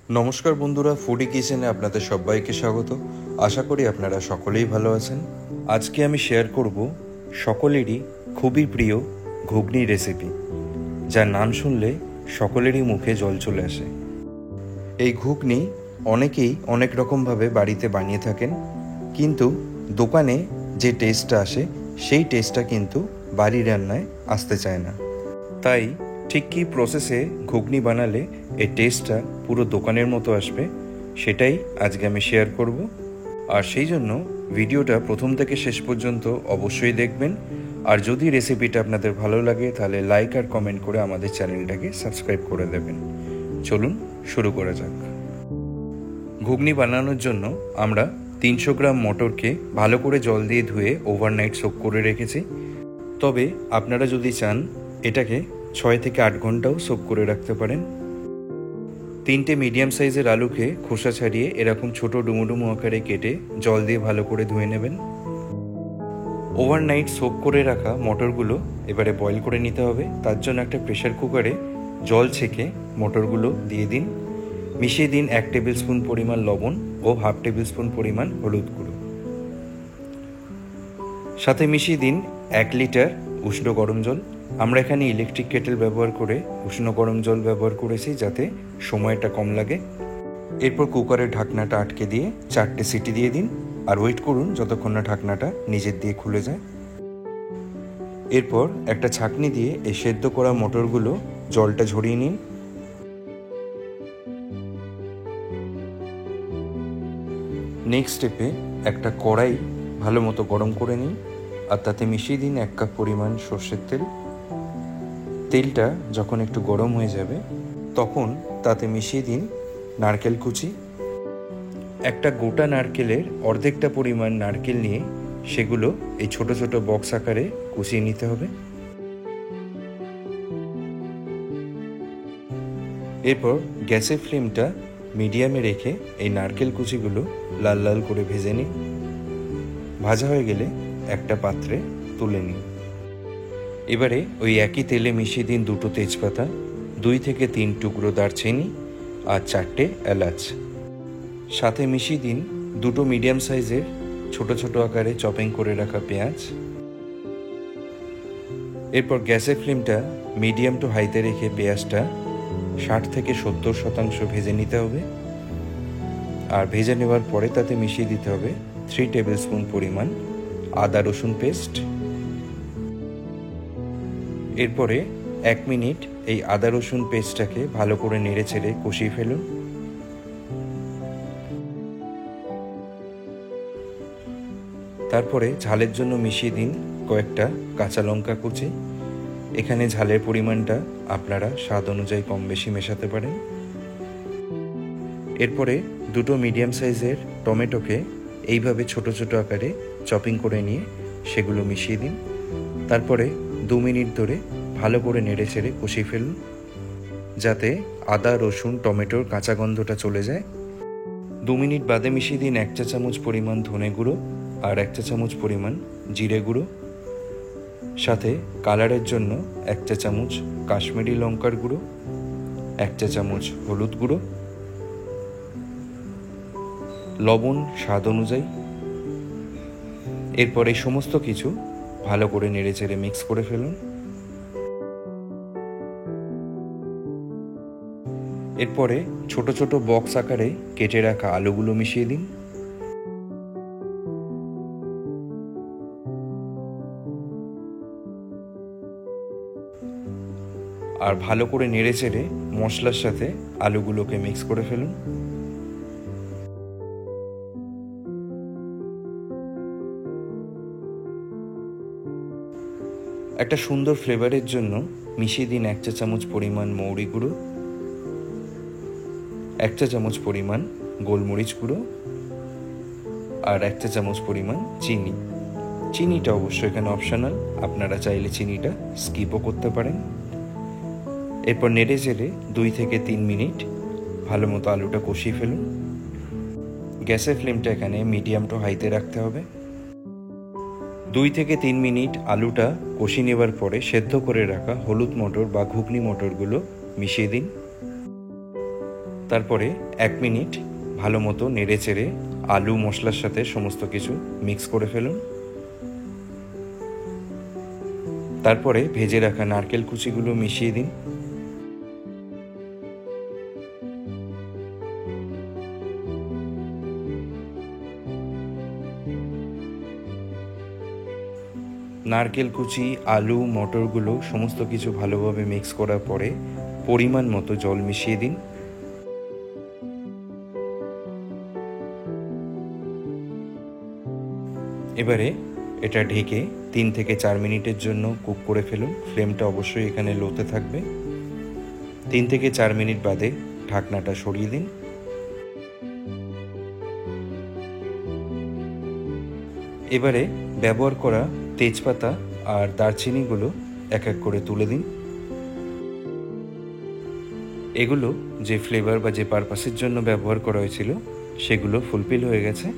নমস্কার বন্ধুরা, ফুডি কিচেনে আপনাদের সবাইকে স্বাগত। আশা করি আপনারা সকলেই ভালো আছেন। আজকে আমি শেয়ার করব সকলেরই খুবই প্রিয় ঘুগনি রেসিপি, যার নাম শুনলে সকলেরই মুখে জল চলে আসে। এই ঘুগনি অনেকেই অনেক রকমভাবে বাড়িতে বানিয়ে থাকেন, কিন্তু দোকানে যে টেস্টটা আসে সেই টেস্টটা কিন্তু বাড়ির রান্নায় আসতে চায় না। তাই ঠিক কী প্রসেসে ঘুগনি বানালে এই টেস্টটা পুরো দোকানের মতো আসবে, সেটাই আজকে আমি শেয়ার করব। আর সেই জন্য ভিডিওটা প্রথম থেকে শেষ পর্যন্ত অবশ্যই দেখবেন। আর যদি রেসিপিটা আপনাদের ভালো লাগে তাহলে লাইক আর কমেন্ট করে আমাদের চ্যানেলটাকে সাবস্ক্রাইব করে দেবেন। চলুন শুরু করা যাক। ঘুগনি বানানোর জন্য আমরা 300 গ্রাম মটরকে ভালো করে জল দিয়ে ধুয়ে ওভারনাইট সোক করে রেখেছি। তবে আপনারা যদি চান এটাকে 6 থেকে 8 ঘন্টাও সোক করে রাখতে পারেন। 3টে মিডিয়াম সাইজের আলুকে খোসা ছাড়িয়ে এরকম ছোট ডুমো আকারে কেটে জল দিয়ে ভালো করে ধুয়ে নেবেন। ওভারনাইট সোক করে রাখা মটরগুলো এবারে বয়েল করে নিতে হবে। তার জন্য একটা প্রেশার কুকারে জল ছেঁকে মটরগুলো দিয়ে দিন। মিশিয়ে দিন 1 টেবিল স্পুন পরিমাণ লবণ ও 1/2 টেবিল স্পুন পরিমাণ হলুদ গুঁড়ো। সাথে মিশিয়ে দিন 1 লিটার উষ্ণ গরম জল। আমরা এখানে ইলেকট্রিক কেটেল ব্যবহার করে উষ্ণ গরম জল ব্যবহার করেছি, যাতে সময়টা কম লাগে। এরপর কুকারের ঢাকনাটা আটকে দিয়ে 4টে সিটি দিয়ে দিন আর ওয়েট করুন যতক্ষণ না ঢাকনাটা নিজের দিয়ে খুলে যায়। এরপর একটা ছাঁকনি দিয়ে এই সেদ্ধ করা মটরগুলো জলটা ঝরিয়ে নিন। নেক্সট স্টেপে একটা কড়াই ভালো মতো গরম করে নিন আর তাতে মিশিয়ে দিন 1 কাপ পরিমাণ সর্ষের তেল। তেলটা যখন একটু গরম হয়ে যাবে তখন তাতে মিশিয়ে দিন নারকেল কুচি। একটা গোটা নারকেলের অর্ধেকটা পরিমাণ নারকেল নিয়ে সেগুলো এই ছোট ছোট বক্স আকারে কুচিয়ে নিতে হবে। এরপর গ্যাসের ফ্লেমটা মিডিয়ামে রেখে এই নারকেল কুচিগুলো লাল লাল করে ভেজে নিন। ভাজা হয়ে গেলে একটা পাত্রে তুলে নিন। এবারে ওই একই তেলে মিশিয়ে দিন 2টো তেজপাতা, 2 থেকে 3 টুকরো দারচিনি আর 4টে এলাচ। সাথে মিশিয়ে দিন 2টো মিডিয়াম সাইজের ছোট ছোট আকারে চপিং করে রাখা পেঁয়াজ। এরপর গ্যাসের ফ্লেমটা মিডিয়াম টু হাইতে রেখে পেঁয়াজটা 60 থেকে 70% ভেজে নিতে হবে। আর ভেজে নেওয়ার পরে তাতে মিশিয়ে দিতে হবে 3 টেবিল স্পুন পরিমাণ আদা রসুন পেস্ট। এরপরে 1 মিনিট এই আদা রসুন পেস্টটাকে ভালো করে নেড়ে চেড়ে কষিয়ে ফেলুন। তারপরে ঝালের জন্য মিশিয়ে দিন কয়েকটা কাঁচা লঙ্কা কুচি। এখানে ঝালের পরিমাণটা আপনারা স্বাদ অনুযায়ী কম বেশি মেশাতে পারেন। এরপরে 2টো মিডিয়াম সাইজের টমেটোকে এইভাবে ছোট ছোট আকারে চপিং করে নিয়ে সেগুলো মিশিয়ে দিন। তারপরে 2 মিনিট ধরে ভালো করে নেড়ে চেড়ে কষিয়ে ফেলুন, যাতে আদা রসুন টমেটোর কাঁচা গন্ধটা চলে যায়। 2 মিনিট বাদে মিশিয়ে দিন 1 চা চামচ পরিমাণ ধনে গুঁড়ো আর 1 চা চামচ পরিমাণ জিরে গুঁড়ো। সাথে কালারের জন্য 1 চা চামচ কাশ্মীরি লঙ্কার গুঁড়ো, 1 চা চামচ হলুদ গুঁড়ো, লবণ স্বাদ অনুযায়ী। এরপর এই সমস্ত কিছু ভালো করে নেড়ে চেড়ে মিক্স করে ফেলুন। এরপরে ছোট ছোট বক্স আকারে কেটে রাখা আলুগুলো মিশিয়ে দিন। আর ভালো করে নেড়ে চেড়ে মশলার সাথে আলুগুলোকে মিক্স করে ফেলুন। একটা সুন্দর ফ্লেভারের জন্য মিশিয়ে দিন 1 চা চামচ পরিমাণ মৌরি গুঁড়ো, 1 চা চামচ পরিমাণ গোলমরিচ গুঁড়ো আর 1 চা চামচ পরিমাণ চিনি। চিনিটা অবশ্য এখানে অপশনাল, আপনারা চাইলে চিনিটা স্কিপও করতে পারেন। এরপর নেড়ে চেড়ে 2 থেকে 3 মিনিট ভালো মতো আলুটা কষিয়ে ফেলুন। গ্যাসের ফ্লেমটা এখানে মিডিয়াম টু হাইতে রাখতে হবে। 2 থেকে 3 মিনিট আলুটা কষিয়ে নেবার পরে সেদ্ধ করে রাখা হলুদ মটর বা ঘুগনি মটরগুলো মিশিয়ে দিন। তারপরে 1 মিনিট ভালো মতো নেড়ে চেড়ে আলু মশলার সাথে সমস্ত কিছু মিক্স করে ফেলুন। তারপরে ভেজে রাখা নারকেল কুচিগুলো মিশিয়ে দিন। নারকেল কুচি, আলু, মটরগুলো সমস্ত কিছু ভালোভাবে মিক্স করার পরে পরিমাণ মতো জল মিশিয়ে দিন। এবারে এটা ঢেকে 3 থেকে 4 মিনিটের জন্য কুক করে ফেলুন। ফ্লেমটা অবশ্যই এখানে লোতে থাকবে। 3 থেকে 4 মিনিট বাদে ঢাকনাটা সরিয়ে দিন। এবারে ব্যবহার করা তেজপাতা আর দারচিনিগুলো এক এক করে তুলে দিন। এগুলো যে ফ্লেভার বা যে পারপাসের জন্য ব্যবহার করা হয়েছিল সেগুলো ফুলফিল হয়ে গেছে।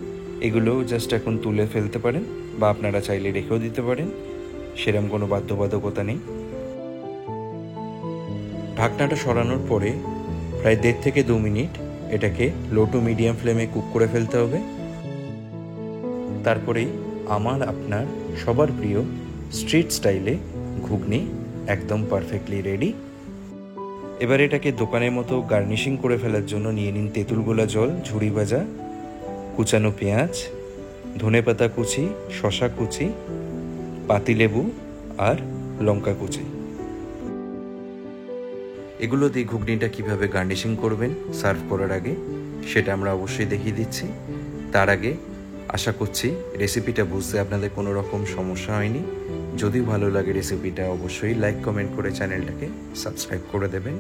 এগুলো জাস্ট এখন তুলে ফেলতে পারেন বা আপনারা চাইলে রেখেও দিতে পারেন, সেরকম কোনো বাধ্যবাধকতা নেই। ঢাকনাটা সরানোর পরে প্রায় 1.5 থেকে 2 মিনিট এটাকে লো টু মিডিয়াম ফ্লেমে কুক করে ফেলতে হবে। তারপরেই আপনার সবার প্রিয় স্ট্রিট স্টাইলে ঘুগনি একদম পারফেক্টলি রেডি। এবার এটাকে দোকানের মতো গার্নিশিং করে ফেলার জন্য নিয়ে নিন তেঁতুল গোলা জল, ঝুরি ভাজা, কুচানো পেঁয়াজ, ধনেপাতা কুচি, শসা কুচি, পাতিলেবু আর লঙ্কা কুচি। এগুলো দিয়ে ঘুগনিটা কিভাবে গার্নিশিং করবেন সার্ভ করার আগে সেটা আমরা অবশ্যই দেখিয়ে দিচ্ছি। তার আগে আশা করছি রেসিপিটা বুঝতে আপনাদের কোনো রকম সমস্যা হয়নি। যদি ভালো লাগে রেসিপিটা অবশ্যই লাইক কমেন্ট করে চ্যানেলটাকে সাবস্ক্রাইব করে দেবেন।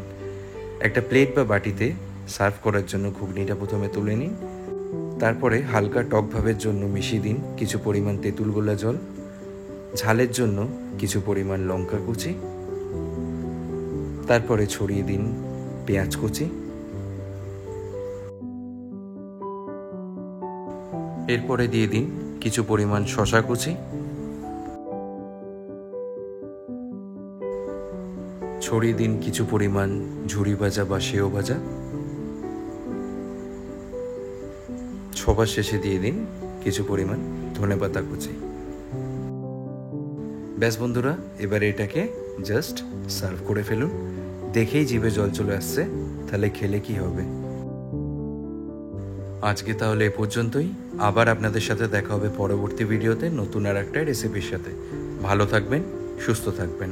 একটা প্লেট বা বাটিতে সার্ভ করার জন্য ঘুগনিটা প্রথমে তুলে নিন। তারপরে হালকা টক ভাবের জন্য মিশিয়ে দিন কিছু পরিমাণ তেঁতুল গোলা জল, ঝালের জন্য কিছু পরিমাণ লঙ্কা কুচি, তারপরে ছড়িয়ে দিন পেঁয়াজ কুচি, এরপরে দিয়ে দিন কিছু পরিমাণ শসা কুচি, ছড়িয়ে দিন কিছু পরিমাণ ঝুরি ভাজা বা সেও ভাজা, সবার শেষে দিয়ে দিন কিছু পরিমাণ ধনেপাতা কুচি। ব্যাস বন্ধুরা, এবারে এটাকে জাস্ট সার্ভ করে ফেলুন। দেখেই জিভে জল চলে আসছে, তাহলে খেলে কি হবে। আজকে তাহলে এ পর্যন্তই। আবার আপনাদের সাথে দেখা হবে পরবর্তী ভিডিওতে নতুন আর একটা রেসিপির সাথে। ভালো থাকবেন, সুস্থ থাকবেন।